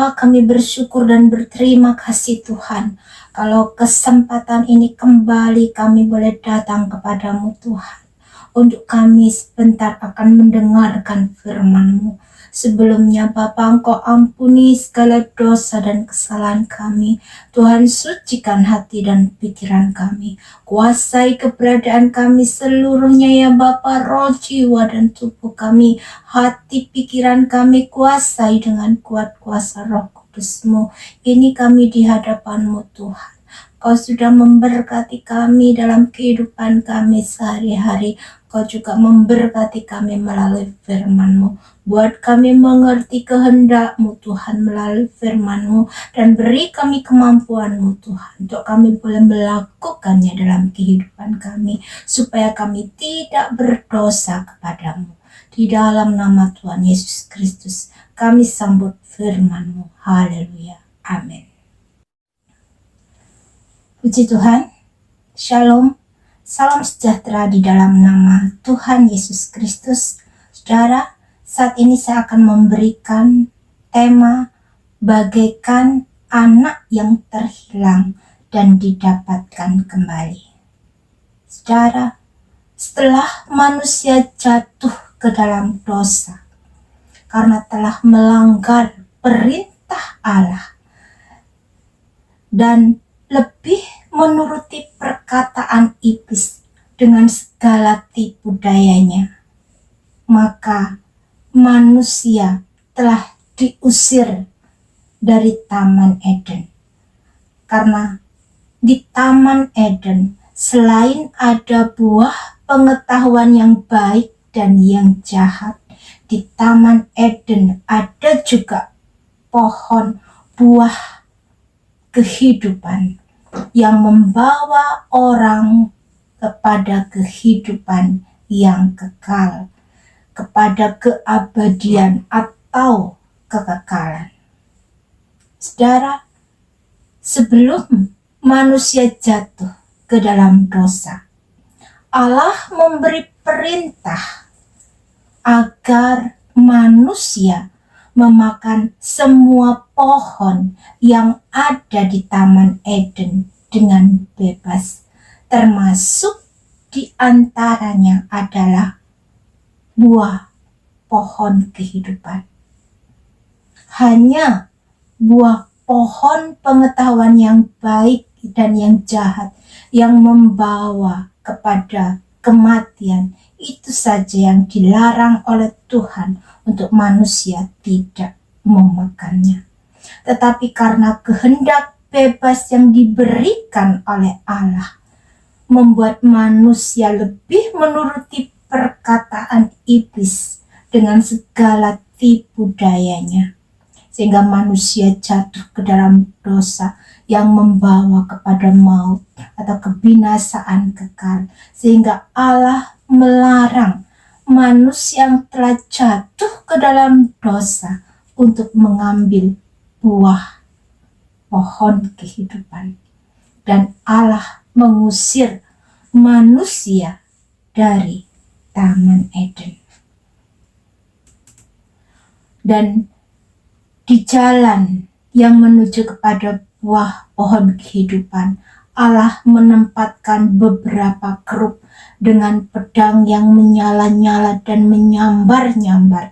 Bapa, kami bersyukur dan berterima kasih Tuhan, kalau kesempatan ini kembali kami boleh datang kepadamu Tuhan, untuk kami sebentar akan mendengarkan firman-Mu. Sebelumnya Bapa, Engkau ampuni segala dosa dan kesalahan kami. Tuhan, sucikan hati dan pikiran kami. Kuasai keberadaan kami seluruhnya ya Bapa, roh, jiwa, dan tubuh kami. Hati pikiran kami kuasai dengan kuat kuasa Roh Kudus-Mu. Ini kami di hadapan-Mu Tuhan. Kau sudah memberkati kami dalam kehidupan kami sehari-hari. Kau juga memberkati kami melalui firman-Mu. Buat kami mengerti kehendak-Mu Tuhan melalui firman-Mu. Dan beri kami kemampuan-Mu Tuhan, untuk kami boleh melakukannya dalam kehidupan kami. Supaya kami tidak berdosa kepadamu. Di dalam nama Tuhan Yesus Kristus, kami sambut firman-Mu. Haleluya. Amin. Puji Tuhan. Shalom. Salam sejahtera di dalam nama Tuhan Yesus Kristus. Saudara, saat ini saya akan memberikan tema bagaikan anak yang terhilang dan didapatkan kembali. Saudara, setelah manusia jatuh ke dalam dosa karena telah melanggar perintah Allah dan lebih menuruti perkataan iblis dengan segala tipu dayanya, maka manusia telah diusir dari Taman Eden. Karena di Taman Eden selain ada buah pengetahuan yang baik dan yang jahat, di Taman Eden ada juga pohon buah kehidupan yang membawa orang kepada kehidupan yang kekal, kepada keabadian atau kekekalan. Saudara, sebelum manusia jatuh ke dalam dosa, Allah memberi perintah agar manusia memakan semua pohon yang ada di Taman Eden dengan bebas, termasuk di antaranya adalah buah pohon kehidupan. Hanya buah pohon pengetahuan yang baik dan yang jahat yang membawa kepada kematian, itu saja yang dilarang oleh Tuhan untuk manusia tidak memakannya. Tetapi karena kehendak bebas yang diberikan oleh Allah, membuat manusia lebih menuruti perkataan iblis dengan segala tipu dayanya, sehingga manusia jatuh ke dalam dosa yang membawa kepada maut atau kebinasaan kekal, sehingga Allah melarang manusia yang telah jatuh ke dalam dosa untuk mengambil buah pohon kehidupan, dan Allah mengusir manusia dari Taman Eden. Dan di jalan yang menuju kepada buah pohon kehidupan, Allah menempatkan beberapa kerub dengan pedang yang menyala-nyala dan menyambar-nyambar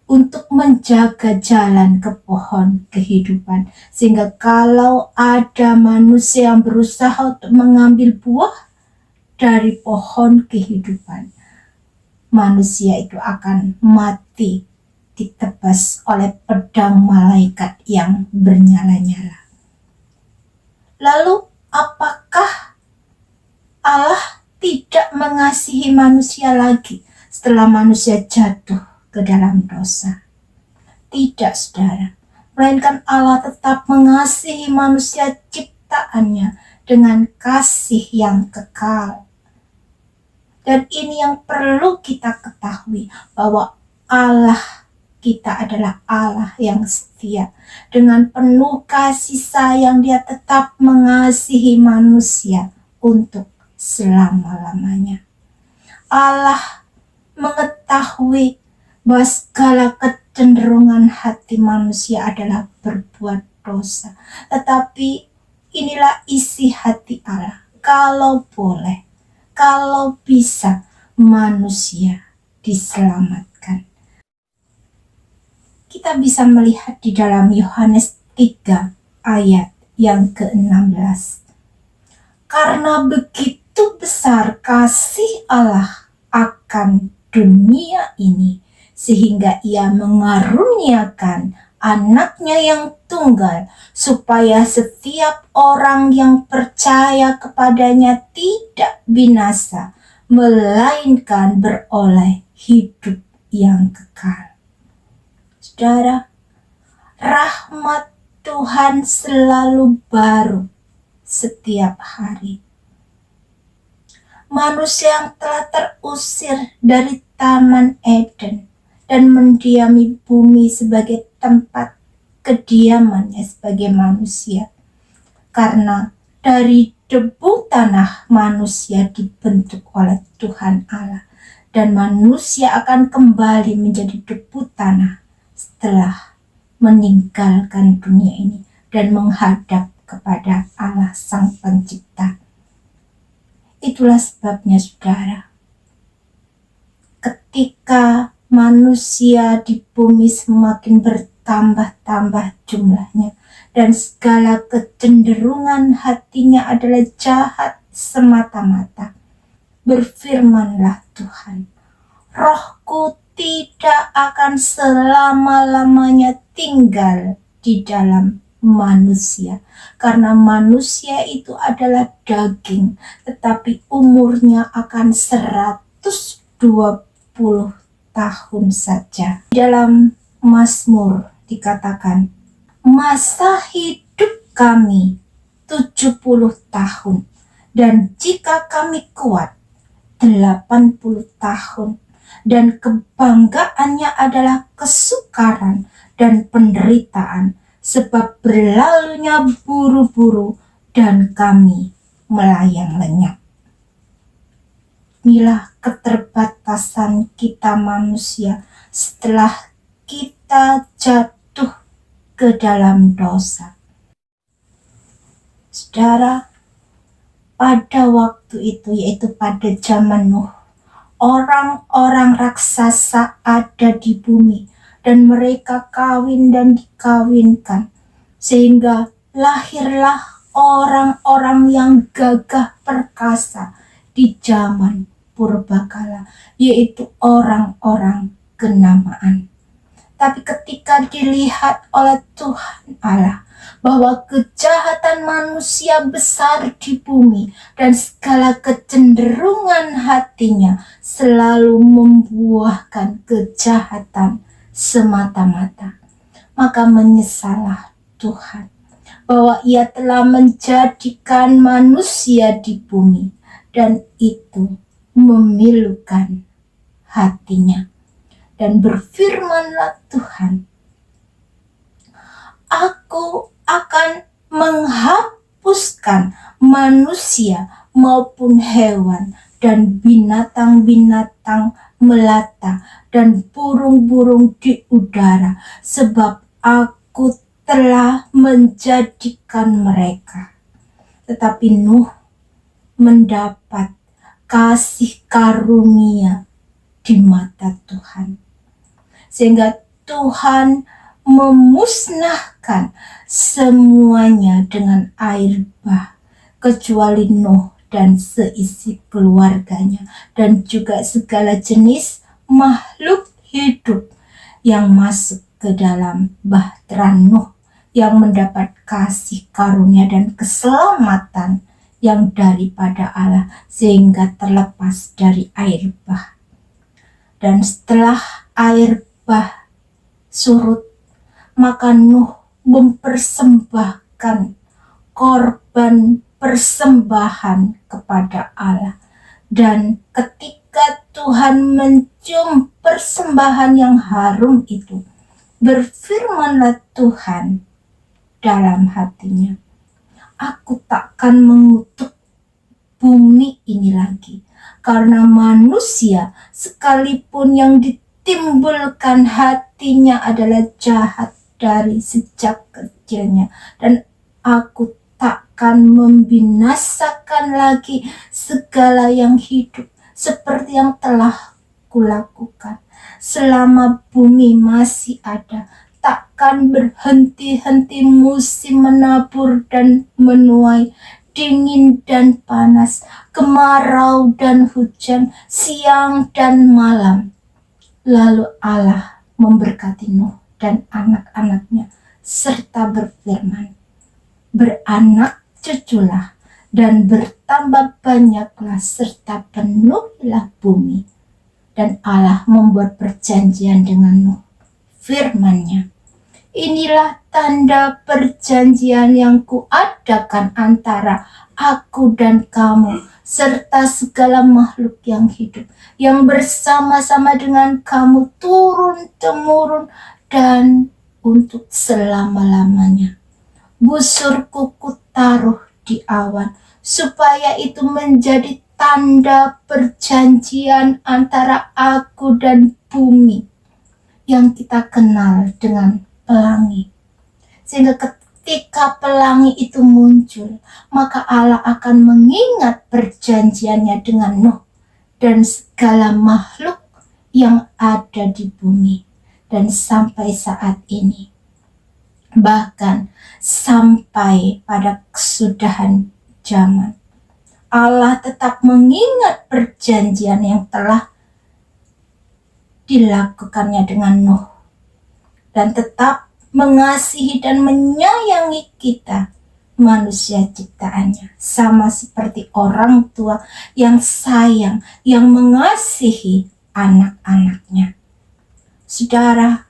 untuk menjaga jalan ke pohon kehidupan, sehingga kalau ada manusia yang berusaha untuk mengambil buah dari pohon kehidupan, manusia itu akan mati ditebas oleh pedang malaikat yang bernyala-nyala. Lalu apakah Allah tidak mengasihi manusia lagi setelah manusia jatuh ke dalam dosa? Tidak, saudara. Melainkan Allah tetap mengasihi manusia ciptaannya dengan kasih yang kekal. Dan ini yang perlu kita ketahui, bahwa Allah kita adalah Allah yang setia. Dengan penuh kasih sayang, Dia tetap mengasihi manusia untuk selama-lamanya. Allah mengetahui bahwa segala kecenderungan hati manusia adalah berbuat dosa. Tetapi inilah isi hati Allah. Kalau boleh, kalau bisa, manusia diselamatkan. Kita bisa melihat di dalam Yohanes 3 ayat yang ke-16. Karena begitu besar kasih Allah akan dunia ini, sehingga ia mengaruniakan anaknya yang tunggal, supaya setiap orang yang percaya kepadanya tidak binasa, melainkan beroleh hidup yang kekal. Saudara, rahmat Tuhan selalu baru setiap hari. Manusia yang telah terusir dari Taman Eden dan mendiami bumi sebagai tempat kediamannya sebagai manusia. Karena dari debu tanah manusia dibentuk oleh Tuhan Allah, dan manusia akan kembali menjadi debu tanah setelah meninggalkan dunia ini dan menghadap kepada Allah Sang Pencipta. Itulah sebabnya saudara, ketika manusia di bumi semakin bertambah-tambah jumlahnya dan segala kecenderungan hatinya adalah jahat semata-mata, berfirmanlah Tuhan, Rohku tidak akan selama-lamanya tinggal di dalam manusia, karena manusia itu adalah daging, tetapi umurnya akan 120 tahun saja. Dalam Mazmur dikatakan, masa hidup kami 70 tahun, dan jika kami kuat 80 tahun, dan kebanggaannya adalah kesukaran dan penderitaan, sebab berlalunya buru-buru dan kami melayang lenyap. Inilah keterbatasan kita manusia setelah kita jatuh ke dalam dosa. Saudara, pada waktu itu, yaitu pada zaman Nuh, orang-orang raksasa ada di bumi, dan mereka kawin dan dikawinkan, sehingga lahirlah orang-orang yang gagah perkasa di zaman purbakala, yaitu orang-orang kenamaan. Tapi ketika dilihat oleh Tuhan Allah bahwa kejahatan manusia besar di bumi dan segala kecenderungan hatinya selalu membuahkan kejahatan semata-mata, maka menyesallah Tuhan bahwa Ia telah menjadikan manusia di bumi, dan itu memilukan hatinya. Dan berfirmanlah Tuhan, Aku akan menghapuskan manusia maupun hewan dan binatang-binatang melata dan burung-burung di udara, sebab aku telah menjadikan mereka. Tetapi Nuh mendapat kasih karunia di mata Tuhan, sehingga Tuhan memusnahkan semuanya dengan air bah, kecuali Nuh dan seisi keluarganya, dan juga segala jenis makhluk hidup yang masuk ke dalam bahtera Nuh, yang mendapat kasih karunia dan keselamatan yang daripada Allah, sehingga terlepas dari air bah. Dan setelah air bah surut, maka Nuh mempersembahkan korban persembahan kepada Allah. Dan ketika Tuhan mencium persembahan yang harum itu, berfirmanlah Tuhan dalam hatinya, Aku takkan mengutuk bumi ini lagi, karena manusia sekalipun yang timbulkan hatinya adalah jahat dari sejak kecilnya, dan aku takkan membinasakan lagi segala yang hidup seperti yang telah kulakukan. Selama bumi masih ada, takkan berhenti-henti musim menabur dan menuai, dingin dan panas, kemarau dan hujan, siang dan malam. Lalu Allah memberkati Nuh dan anak-anaknya serta berfirman, beranak cuculah dan bertambah banyaklah serta penuhilah bumi. Dan Allah membuat perjanjian dengan Nuh. Firman-Nya, inilah tanda perjanjian yang kuadakan antara aku dan kamu serta segala makhluk yang hidup yang bersama-sama dengan kamu turun-temurun dan untuk selama-lamanya. Busurku kutaruh di awan supaya itu menjadi tanda perjanjian antara aku dan bumi yang kita kenal dengan pelangi. Sehingga ketika pelangi itu muncul, maka Allah akan mengingat perjanjiannya dengan Nuh dan segala makhluk yang ada di bumi. Dan sampai saat ini, bahkan sampai pada kesudahan zaman, Allah tetap mengingat perjanjian yang telah dilakukannya dengan Nuh dan tetap mengasihi dan menyayangi kita manusia ciptaannya, sama seperti orang tua yang sayang, yang mengasihi anak-anaknya. Saudara,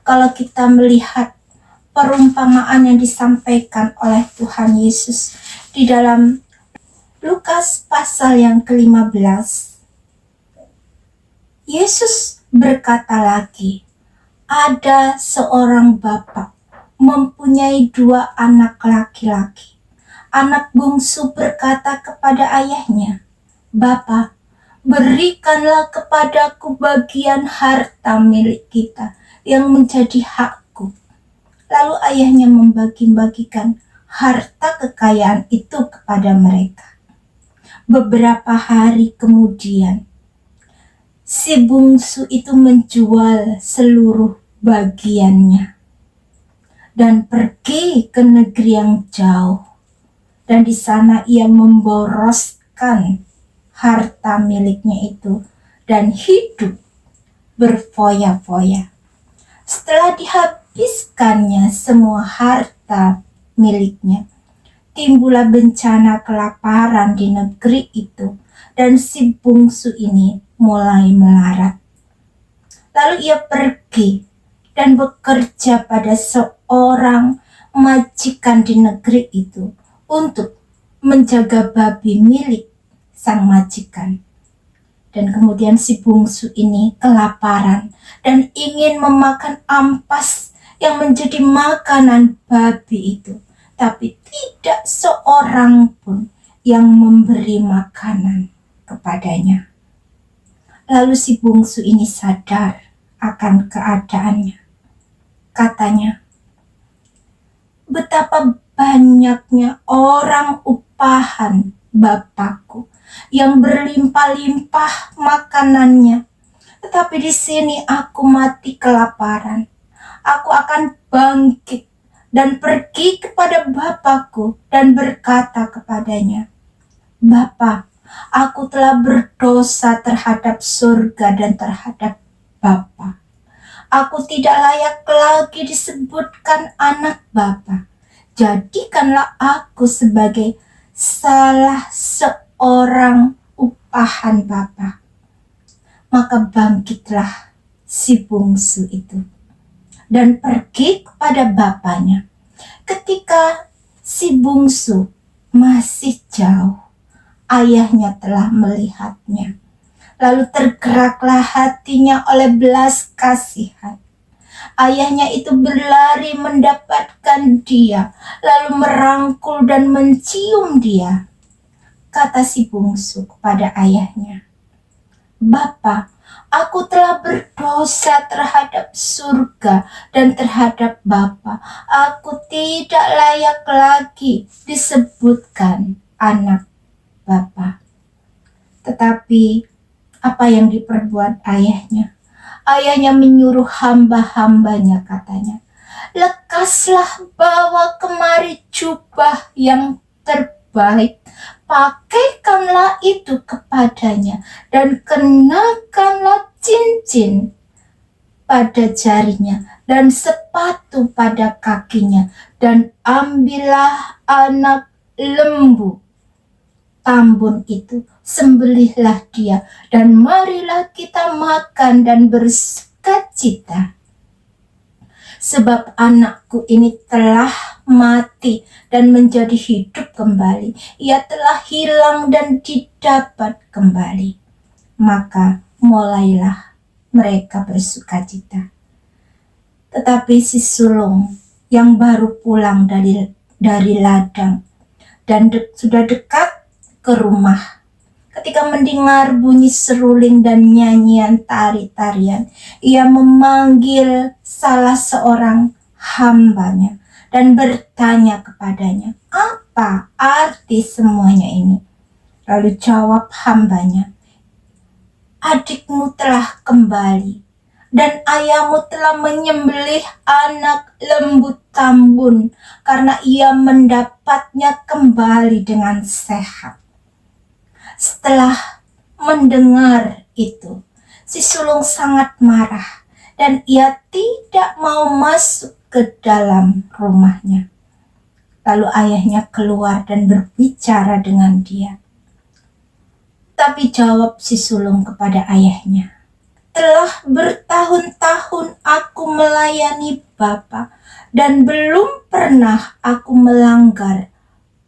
kalau kita melihat perumpamaan yang disampaikan oleh Tuhan Yesus di dalam Lukas pasal yang ke-15, Yesus berkata lagi, ada seorang bapak mempunyai 2 anak laki-laki. Anak bungsu berkata kepada ayahnya, "Bapa, berikanlah kepadaku bagian harta milik kita yang menjadi hakku." Lalu ayahnya membagi-bagikan harta kekayaan itu kepada mereka. Beberapa hari kemudian, si bungsu itu menjual seluruh bagiannya dan pergi ke negeri yang jauh. Dan di sana ia memboroskan harta miliknya itu dan hidup berfoya-foya. Setelah dihabiskannya semua harta miliknya, timbullah bencana kelaparan di negeri itu, dan si bungsu ini mulai melarat. Lalu ia pergi dan bekerja pada seorang majikan di negeri itu untuk menjaga babi milik sang majikan. Dan kemudian si bungsu ini kelaparan dan ingin memakan ampas yang menjadi makanan babi itu. Tapi tidak seorang pun yang memberi makanan kepadanya. Lalu si bungsu ini sadar akan keadaannya. Katanya, betapa banyaknya orang upahan bapakku yang berlimpah-limpah makanannya. Tetapi di sini aku mati kelaparan. Aku akan bangkit dan pergi kepada bapakku dan berkata kepadanya, "Bapa, aku telah berdosa terhadap surga dan terhadap Bapa. Aku tidak layak lagi disebutkan anak Bapa. Jadikanlah aku sebagai salah seorang upahan Bapa." Maka bangkitlah si bungsu itu dan pergi kepada bapaknya. Ketika si bungsu masih jauh, ayahnya telah melihatnya. Lalu tergeraklah hatinya oleh belas kasihan. Ayahnya itu berlari mendapatkan dia, lalu merangkul dan mencium dia. Kata si bungsu kepada ayahnya, "Bapa, Aku telah berdosa terhadap surga dan terhadap Bapa. Aku tidak layak lagi disebutkan anak Bapa. Tetapi apa yang diperbuat ayahnya? Ayahnya menyuruh hamba-hambanya, katanya, lekaslah, bawa kemari jubah yang terbaik, pakaikanlah itu kepadanya, dan kenakanlah cincin pada jarinya dan sepatu pada kakinya, dan ambillah anak lembu tambun itu, sembelihlah dia, dan marilah kita makan dan bersukacita. Sebab anakku ini telah mati dan menjadi hidup kembali. Ia telah hilang dan didapat kembali. Maka mulailah mereka bersukacita. Tetapi si sulung yang baru pulang dari ladang dan sudah dekat ke rumah, ketika mendengar bunyi seruling dan nyanyian tari-tarian, ia memanggil salah seorang hambanya dan bertanya kepadanya, apa arti semuanya ini? Lalu jawab hambanya, adikmu telah kembali dan ayahmu telah menyembelih anak lembu tambun karena ia mendapatnya kembali dengan sehat. Setelah mendengar itu, si sulung sangat marah dan ia tidak mau masuk ke dalam rumahnya. Lalu ayahnya keluar dan berbicara dengan dia. Tapi jawab si sulung kepada ayahnya, telah bertahun-tahun aku melayani Bapa dan belum pernah aku melanggar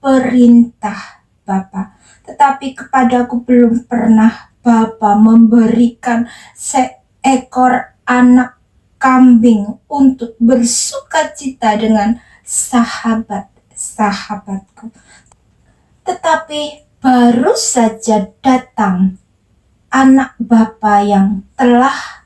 perintah Bapa. Tetapi kepadaku belum pernah Bapa memberikan seekor anak kambing untuk bersukacita dengan sahabat-sahabatku. Tetapi baru saja datang anak Bapa yang telah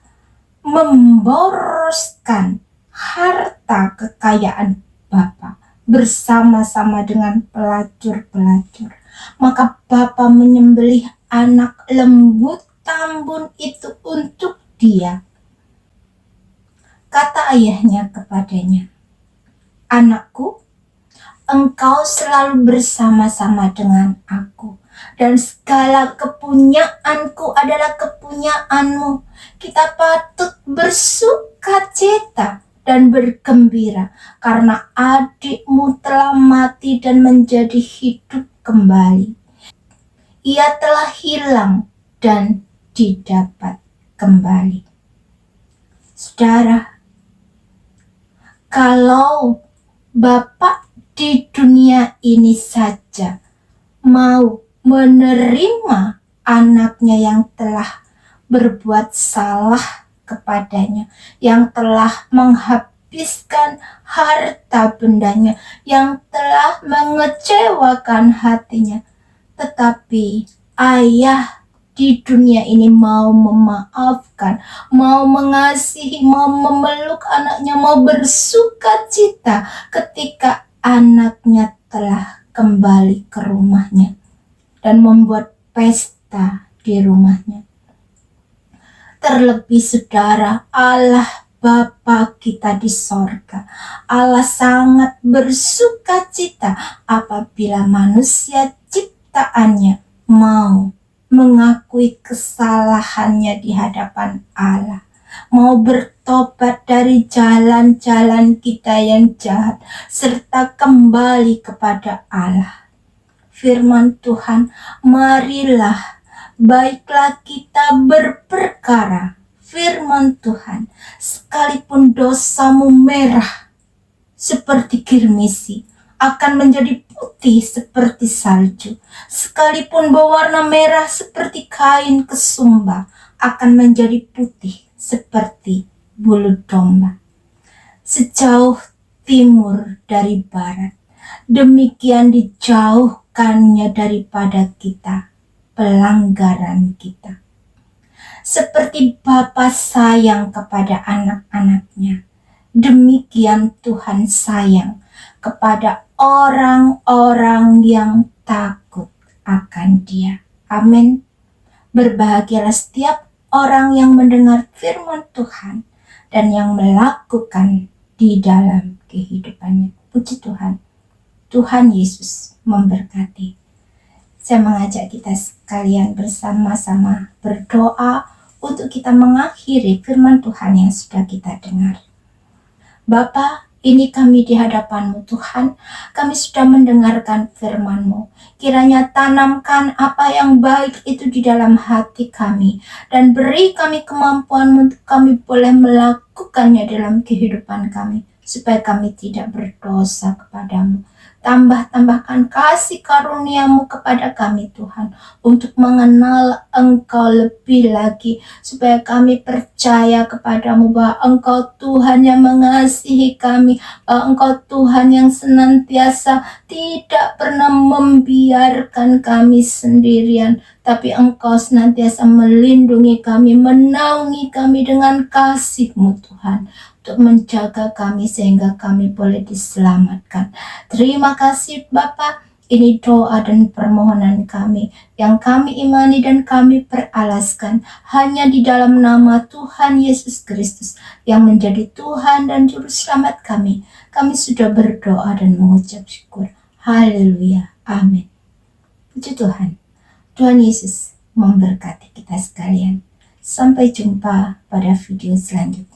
memboroskan harta kekayaan Bapa bersama-sama dengan pelacur-pelacur. Maka Bapa menyembelih anak lembu tambun itu untuk dia. Kata ayahnya kepadanya, anakku, engkau selalu bersama-sama dengan aku, dan segala kepunyaanku adalah kepunyaanmu. Kita patut bersukacita dan bergembira karena adikmu telah mati dan menjadi hidup kembali. Ia telah hilang dan didapat kembali. Saudara, kalau Bapak di dunia ini saja mau menerima anaknya yang telah berbuat salah kepadanya, yang telah menghabiskan harta bendanya, yang telah mengecewakan hatinya, tetapi ayah di dunia ini mau memaafkan, mau mengasihi, mau memeluk anaknya, mau bersukacita ketika anaknya telah kembali ke rumahnya dan membuat pesta di rumahnya. Terlebih saudara, Allah Bapa kita di sorga, Allah sangat bersukacita apabila manusia ciptaannya mau mengakui kesalahannya di hadapan Allah, mau bertobat dari jalan-jalan kita yang jahat, serta kembali kepada Allah. Firman Tuhan, marilah, baiklah kita berperkara. Firman Tuhan, sekalipun dosamu merah seperti kirmisi, akan menjadi putih seperti salju. Sekalipun berwarna merah seperti kain kesumba, akan menjadi putih seperti bulu domba. Sejauh timur dari barat, demikian dijauhkannya daripada kita pelanggaran kita. seperti Bapa sayang kepada anak-anaknya, demikian Tuhan sayang kepada orang-orang yang takut akan Dia. Amin. Berbahagialah setiap orang yang mendengar firman Tuhan dan yang melakukan di dalam kehidupannya. Puji Tuhan. Tuhan Yesus memberkati. Saya mengajak kita sekalian bersama-sama berdoa untuk kita mengakhiri firman Tuhan yang sudah kita dengar. Bapa, ini kami di hadapan-Mu Tuhan, kami sudah mendengarkan firman-Mu. Kiranya tanamkan apa yang baik itu di dalam hati kami, dan beri kami kemampuan untuk kami boleh melakukannya dalam kehidupan kami, supaya kami tidak berdosa kepadamu. Tambahkan kasih karunia-Mu kepada kami Tuhan, untuk mengenal Engkau lebih lagi, supaya kami percaya kepadamu bahwa Engkau Tuhan yang mengasihi kami, bahwa Engkau Tuhan yang senantiasa tidak pernah membiarkan kami sendirian, tapi Engkau senantiasa melindungi kami, menaungi kami dengan kasih-Mu Tuhan, untuk menjaga kami sehingga kami boleh diselamatkan. Terima kasih Bapa, ini doa dan permohonan kami yang kami imani dan kami peralaskan hanya di dalam nama Tuhan Yesus Kristus yang menjadi Tuhan dan Juru Selamat kami. Kami sudah berdoa dan mengucap syukur. Haleluya. Amin. Puji Tuhan. Tuhan Yesus memberkati kita sekalian. Sampai jumpa pada video selanjutnya.